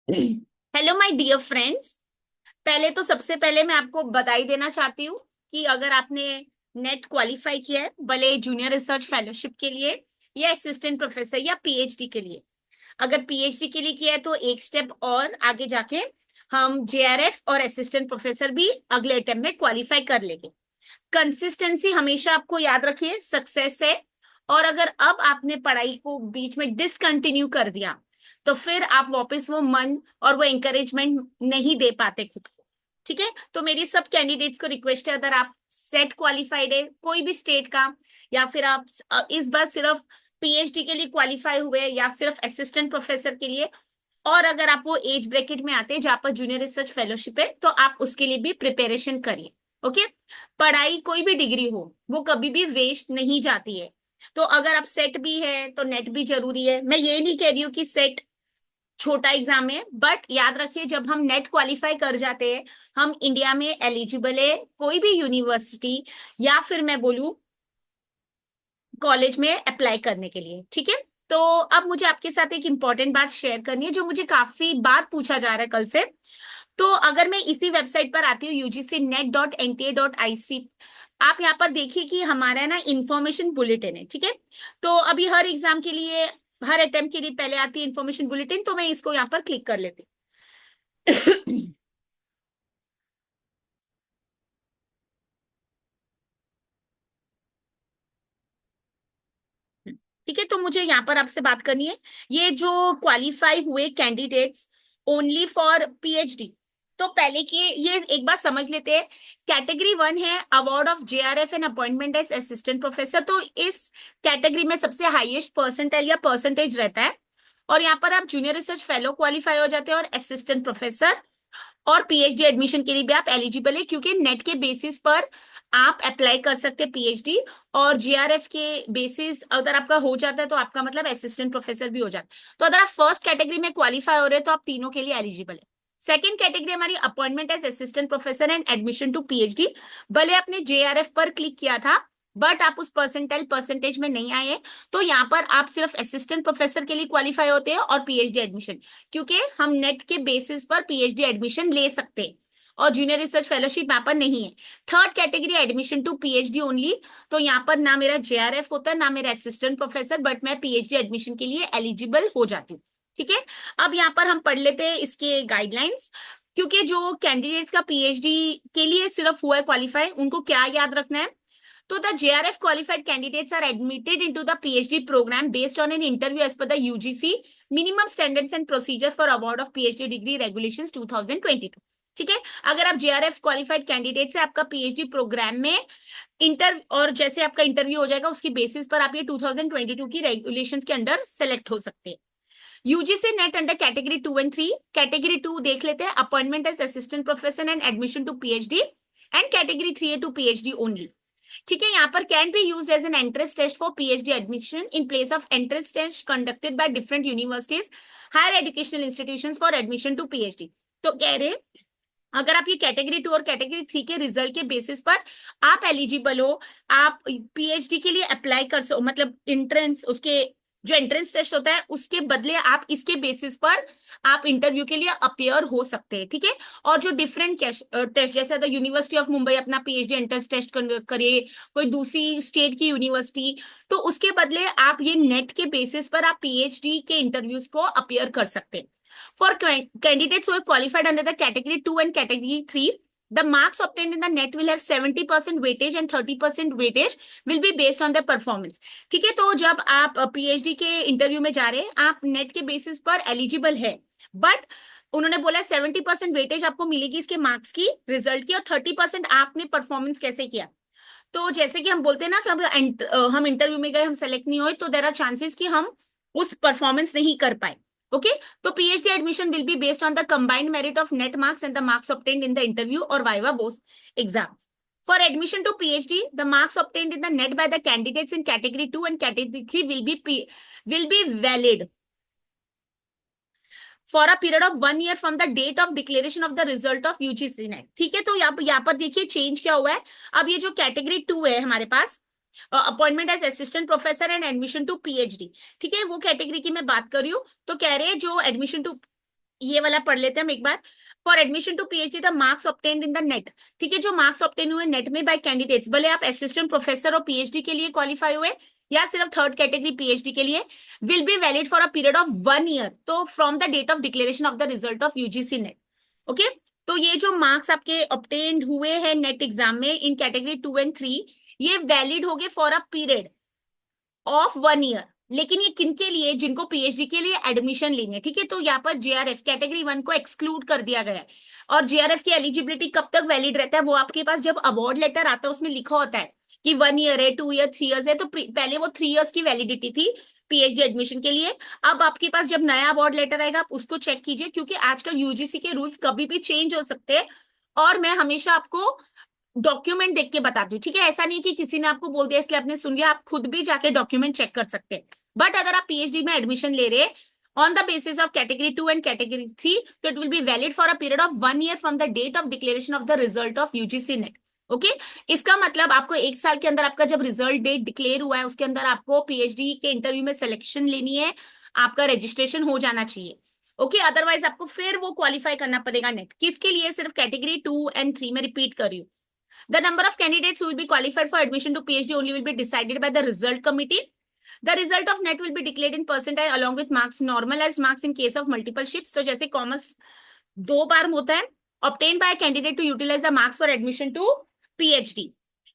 Hello my dear friends. पहले तो सबसे पहले मैं आपको बधाई देना चाहती हूँ कि अगर आपने नेट क्वालिफाई किया है, भले जूनियर रिसर्च फेलोशिप के लिए या असिस्टेंट प्रोफेसर या पीएचडी के लिए। अगर पीएचडी के लिए किया है तो एक स्टेप और आगे जाके हम जेआरएफ और असिस्टेंट प्रोफेसर भी अगले अटेम्प्ट में क्वालिफाई कर लेंगे। कंसिस्टेंसी हमेशा आपको याद रखिए, सक्सेस है। और अगर अब आपने पढ़ाई को बीच में डिसकंटिन्यू कर दिया तो फिर आप वापस वो मन और वो एंकरेजमेंट नहीं दे पाते खुद को। ठीक है, तो मेरी सब कैंडिडेट्स को रिक्वेस्ट है, अगर आप सेट क्वालिफाइड है कोई भी स्टेट का, या फिर आप इस बार सिर्फ पीएचडी के लिए क्वालिफाई हुए या सिर्फ असिस्टेंट प्रोफेसर के लिए, और अगर आप वो एज ब्रैकेट में आते हैं जहां पर जूनियर रिसर्च फेलोशिप है, तो आप उसके लिए भी प्रिपरेशन करिए। ओके। पढ़ाई कोई भी डिग्री हो वो कभी भी वेस्ट नहीं जाती है। तो अगर आप सेट भी है तो नेट भी जरूरी है। मैं ये नहीं कह रही हूँ कि सेट छोटा एग्जाम है, बट याद रखिए जब हम नेट क्वालिफाई कर जाते हैं, हम इंडिया में एलिजिबल है कोई भी यूनिवर्सिटी या फिर मैं बोलूं कॉलेज में अप्लाई करने के लिए। ठीक है। तो अब मुझे आपके साथ एक इंपॉर्टेंट बात शेयर करनी है जो मुझे काफी बात पूछा जा रहा है कल से। तो अगर मैं इसी वेबसाइट पर आती हूँ ugcnet.nta.ic, आप यहाँ पर देखिए कि हमारा ना इंफॉर्मेशन बुलेटिन है। ठीक है। तो अभी हर एग्जाम के लिए, हर अटेम्प्ट के लिए पहले आती है इंफॉर्मेशन बुलेटिन, तो मैं इसको यहाँ पर क्लिक कर लेती हूँ। ठीक है, तो मुझे यहाँ पर आपसे बात करनी है। ये जो क्वालिफाई हुए कैंडिडेट्स ओनली फॉर पीएचडी, तो पहले की ये एक बार समझ लेते हैं। कैटेगरी वन है award of JRF and appointment as assistant professor. तो इस कैटेगरी में सबसे हाईएस्ट परसेंटाइल या परसेंटेज रहता है, और यहाँ पर आप जूनियर रिसर्च फेलो क्वालिफाई हो जाते हैं और असिस्टेंट प्रोफेसर और पीएचडी एडमिशन के लिए भी आप एलिजिबल है, क्योंकि नेट के बेसिस पर आप अप्लाई कर सकते हैं पीएचडी, और जीआरएफ के बेसिस अगर आपका हो जाता है तो आपका मतलब असिस्टेंट प्रोफेसर भी हो जाता है। तो अगर आप फर्स्ट कैटेगरी में क्वालिफाई हो रहे हैं तो आप तीनों के लिए एलिजिबल है। सेकेंड कैटेगरी हमारी appointment as assistant professor and admission to PhD. भले आपने जेआरएफ पर क्लिक किया था बट आप उस परसेंटेज में नहीं आए हैं, तो यहाँ पर आप सिर्फ असिस्टेंट प्रोफेसर के लिए क्वालिफाई होते हैं और पीएचडी एडमिशन, क्योंकि हम नेट के बेसिस पर पीएचडी एडमिशन ले सकते हैं और जूनियर रिसर्च फेलोशिप यहाँ पर नहीं है। Third category admission to PhD only. तो यहाँ पर ना मेरा जेआरएफ होता है ना मेरा असिस्टेंट प्रोफेसर, बट मैं पीएचडी एडमिशन के लिए एलिजिबल हो जाती हूँ। ठीक है। अब यहाँ पर हम पढ़ लेते हैं इसके गाइडलाइंस, क्योंकि जो कैंडिडेट्स का पीएचडी के लिए सिर्फ हुआ है क्वालिफाई, उनको क्या याद रखना है। So the JRF qualified candidates are admitted into the PhD program based on an interview as per the UGC minimum standards and procedure for award of PhD degree regulations 2022। ठीक है। अगर आप जेआरएफ क्वालिफाइड कैंडिडेट से आपका PhD programme में inter और जैसे आपका इंटरव्यू हो जाएगा उसकी बेसिस पर आप ये 2022 की रेगुलेशंस के अंडर सेलेक्ट हो सकते हैं। UGC NET under category 2 and 3। Category 2 देख लेते हैं, appointment as assistant professor and admission to PhD, and category 3 है टू पीएचडी ओनली। ठीक है। यहाँ पर can be use as an entrance test for PhD admission in place of entrance test conducted by different universities higher educational institutions for admission to PhD. तो कह रहे अगर आप ये कैटेगरी 2 और कैटेगरी 3 के रिजल्ट के बेसिस पर आप एलिजिबल हो, आप पीएचडी के लिए अप्लाई कर सको, मतलब एंट्रेंस उसके जो एंट्रेंस टेस्ट होता है उसके बदले आप इसके बेसिस पर आप इंटरव्यू के लिए अपियर हो सकते हैं। ठीक है। और जो डिफरेंट टेस्ट जैसे द यूनिवर्सिटी ऑफ मुंबई अपना पीएचडी एंट्रेंस टेस्ट करे, कोई दूसरी स्टेट की यूनिवर्सिटी, तो उसके बदले आप ये नेट के बेसिस पर आप पीएचडी के इंटरव्यूज को अपियर कर सकते हैं। For candidates who are qualified under the category 2 and category 3, the marks obtained in the net will have 70% weightage and 30% weightage will be based on their performance। ठीक है। तो जब आप पीएचडी के इंटरव्यू में जा रहे हैं आप नेट के बेसिस पर एलिजिबल है, बट उन्होंने बोला 70% वेटेज आपको मिलेगी इसके मार्क्स की, रिजल्ट की, और 30% आपने परफॉर्मेंस कैसे किया। तो जैसे कि हम बोलते हैं ना कि हम इंटरव्यू में गए, हम सेलेक्ट नहीं हुए, तो देर आर चांसेस कि हम उस परफॉर्मेंस नहीं कर पाए। ओके। तो PhD admission will be based on the combined merit of NET marks and the marks obtained in the interview और viva voce exams. For admission to PhD, the marks obtained in the net by the candidates in category 2 and category 3 will be valid for a period of 1 year from the date of declaration of the result of UGC NET. ठीक है। तो यहाँ पर देखिए change क्या हुआ है। अब ये जो कैटेगरी 2 है हमारे पास, appointment as assistant professor and admission to PhD, ठीक है, वो कैटेगरी की मैं बात कर रही हूँ। तो कह रहे हैं जो एडमिशन टू ये वाला पढ़ लेते हैं हम एक बार। For admission to PhD the marks obtained in the NET, ठीक है, जो मार्क्स ऑब्टेन हुए नेट में बाय कैंडिडेट्स, भले आप असिस्टेंट प्रोफेसर और पीएचडी के लिए क्वालिफाई हुए या सिर्फ थर्ड कैटेगरी पीएचडी के लिए, will be valid for a period of 1 year, तो from the date of declaration of the result of UGC NET. Okay, तो ये जो मार्क्स आपके ऑब्टेन्ड हुए हैं नेट एग्जाम में इन कैटेगरी 2 एंड 3, ये वैलिड हो गए for a period of 1 year. लेकिन ये किनके लिए? जिनको पीएचडी के लिए एडमिशन लेंगे, ठीक है। तो यहाँ पर जेआरएफ कैटेगरी 1 को एक्सक्लूड कर दिया गया है। और जेआरएफ की एलिजिबिलिटी कब तक वैलिड रहता है? वो आपके पास जब अवार्ड लेटर आता है उसमें लिखा होता है कि 1 ईयर है, 2 ईयर, 3 ईयर्स है। तो पहले वो 3 ईयर्स की वैलिडिटी थी पीएचडी एडमिशन के लिए। अब आपके पास जब नया अवार्ड लेटर आएगा आप उसको चेक कीजिए, क्योंकि आजकल यूजीसी के रूल्स कभी भी चेंज हो सकते हैं। और मैं हमेशा आपको डॉक्यूमेंट देख के बताती हूँ, ठीक है। ऐसा नहीं कि किसी ने आपको बोल दिया इसलिए आपने सुन लिया, आप खुद भी जाके डॉक्यूमेंट चेक कर सकते हैं। बट अगर आप पीएचडी में एडमिशन ले रहे हैं on the basis of category 2 and category 3, तो it will be valid for a period of 1 year from the date of declaration of the result of UGC NET. Okay, इसका मतलब आपको 1 साल के अंदर आपका जब रिजल्ट डेट डिक्लेयर हुआ है उसके अंदर आपको पीएचडी के इंटरव्यू में सिलेक्शन लेनी है, आपका रजिस्ट्रेशन हो जाना चाहिए। ओके, अदरवाइज आपको फिर वो क्वालिफाई करना पड़ेगा नेट। किसके लिए? सिर्फ कैटेगरी 2 एंड 3 में रिपीट कर रही हूँ। The number of candidates who will be qualified for admission to PhD only will be decided by the result committee. The result of NET will be declared in percentile along with marks, normalized marks in case of multiple shifts. तो जैसे commerce 2 बार होता है, obtained by a candidate to utilize the marks for admission to PhD.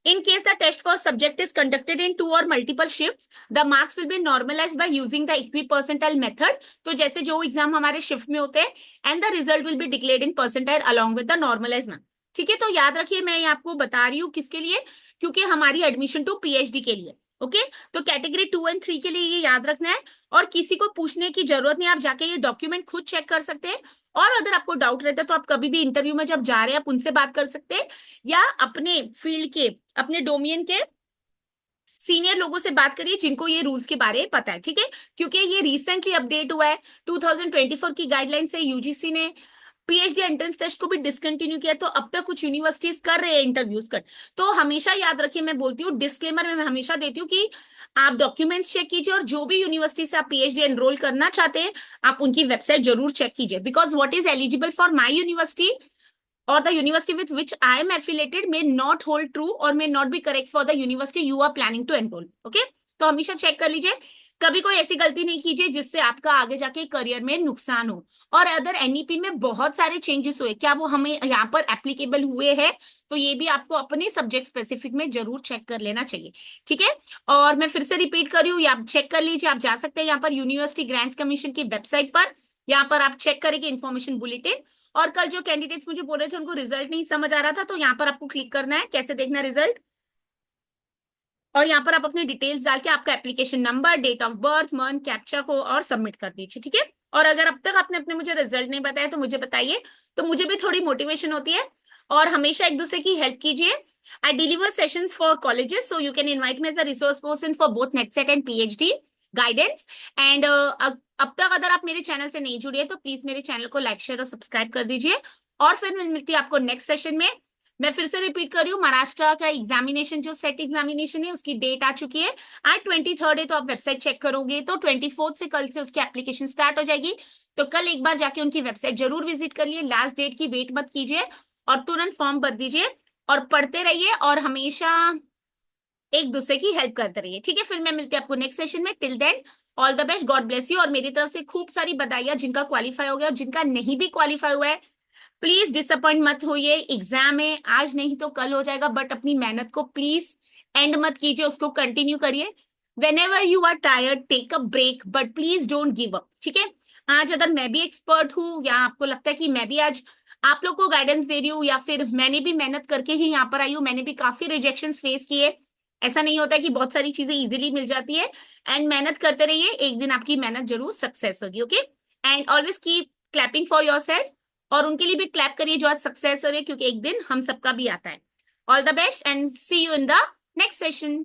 In case the test for subject is conducted in 2 or multiple shifts, the marks will be normalized by using the equipercentile method. तो जैसे जो exam हमारे shift में होते हैं, and the result will be declared in percentile along with the normalized mark. ठीक है, तो याद रखिए मैं आपको बता रही हूँ किसके लिए, क्योंकि हमारी एडमिशन टू पीएचडी के लिए। ओके, तो कैटेगरी 2 एंड 3 के लिए ये याद रखना है और किसी को पूछने की जरूरत नहीं, आप जाके ये डॉक्यूमेंट खुद चेक कर सकते हैं। और अगर आपको डाउट रहता है तो आप कभी भी इंटरव्यू में जब जा रहे हैं आप उनसे बात कर सकते हैं, या अपने फील्ड के, अपने डोमेन के सीनियर लोगों से बात करिए जिनको ये रूल्स के बारे में पता है, ठीक है। क्योंकि ये रिसेंटली अपडेट हुआ है, 2024 की गाइडलाइन से यूजीसी ने पीएचडी एंट्रेंस टेस्ट को भी डिसकंटिन्यू किया, तो अब तक कुछ यूनिवर्सिटीज कर रहे हैं इंटरव्यूज कर। तो हमेशा याद रखिए, मैं बोलती हूँ डिस्क्लेमर में मैं हमेशा देती हूँ कि आप डॉक्यूमेंट्स चेक कीजिए और जो भी यूनिवर्सिटी से आप पीएचडी एनरोल करना चाहते हैं आप उनकी वेबसाइट जरूर चेक कीजिए, because what is eligible for my university or the university with which I am affiliated may not hold true or may not be correct for the university you are planning to enroll. Okay, तो हमेशा check कर लीजिए, कभी कोई ऐसी गलती नहीं कीजिए जिससे आपका आगे जाके करियर में नुकसान हो। और अगर एनईपी में बहुत सारे चेंजेस हुए, क्या वो हमें यहाँ पर एप्लीकेबल हुए हैं, तो ये भी आपको अपने सब्जेक्ट स्पेसिफिक में जरूर चेक कर लेना चाहिए, ठीक है। और मैं फिर से रिपीट कर रही हूँ, आप चेक कर लीजिए, आप जा सकते हैं यहाँ पर यूनिवर्सिटी ग्रांट्स कमीशन की वेबसाइट पर, यहाँ पर आप चेक करेंगे इन्फॉर्मेशन बुलेटिन। और कल जो कैंडिडेट्स मुझे बोल रहे थे उनको रिजल्ट नहीं समझ आ रहा था, तो यहाँ पर आपको क्लिक करना है कैसे देखना रिजल्ट, और यहाँ पर आप अपने डिटेल्स डाल के आपका application number, date of birth, month, captcha को और सबमिट कर दीजिए, ठीक है। और अगर अब तक आपने अपने मुझे रिजल्ट नहीं बताया तो मुझे बताइए, तो मुझे भी थोड़ी मोटिवेशन होती है। और हमेशा एक दूसरे की हेल्प कीजिए। I deliver sessions for colleges, so you can invite me as a resource person for both NetSet and PhD guidance. And अब तक अगर आप मेरे चैनल से नहीं जुड़े हैं तो प्लीज मेरे चैनल को लाइक, शेयर और सब्सक्राइब कर दीजिए। और फिर मिलती है आपको नेक्स्ट सेशन में। मैं फिर से रिपीट कर रही हूँ, महाराष्ट्र का एग्जामिनेशन जो सेट एग्जामिनेशन है उसकी डेट आ चुकी है, आज 23 है, तो आप वेबसाइट चेक करोगे तो 24 से कल से उसकी एप्लीकेशन स्टार्ट हो जाएगी। तो कल एक बार जाके उनकी वेबसाइट जरूर विजिट कर लिए, लास्ट डेट की वेट मत कीजिए और तुरंत फॉर्म भर दीजिए और पढ़ते रहिए और हमेशा एक दूसरे की हेल्प करते रहिए, ठीक है। फिर मैं मिलती हूँ आपको नेक्स्ट सेशन में। Till then all the best, God bless you. और मेरी तरफ से खूब सारी बधाइयां जिनका क्वालिफाई हो गया और जिनका नहीं भी क्वालिफाई हुआ है, प्लीज डिसअपॉइंट मत होइए। एग्जाम है, आज नहीं तो कल हो जाएगा, बट अपनी मेहनत को प्लीज एंड मत कीजिए, उसको कंटिन्यू करिए। Whenever you are tired, take a break, but please don't give up, ठीक है। आज अगर मैं भी एक्सपर्ट हूँ या आपको लगता है कि मैं भी आज आप लोग को गाइडेंस दे रही हूँ या फिर मैंने भी मेहनत करके ही यहाँ पर आई हूँ, मैंने भी काफी रिजेक्शंस फेस किए। ऐसा नहीं होता कि बहुत सारी चीजें इजीली मिल जाती है। एंड मेहनत करते रहिए, एक दिन आपकी मेहनत जरूर सक्सेस होगी, okay. And always keep clapping for yourself, और उनके लिए भी क्लैप करिए जो आज सक्सेस हो रहे हैं, क्योंकि एक दिन हम सबका भी आता है। All the best and see you in the next session.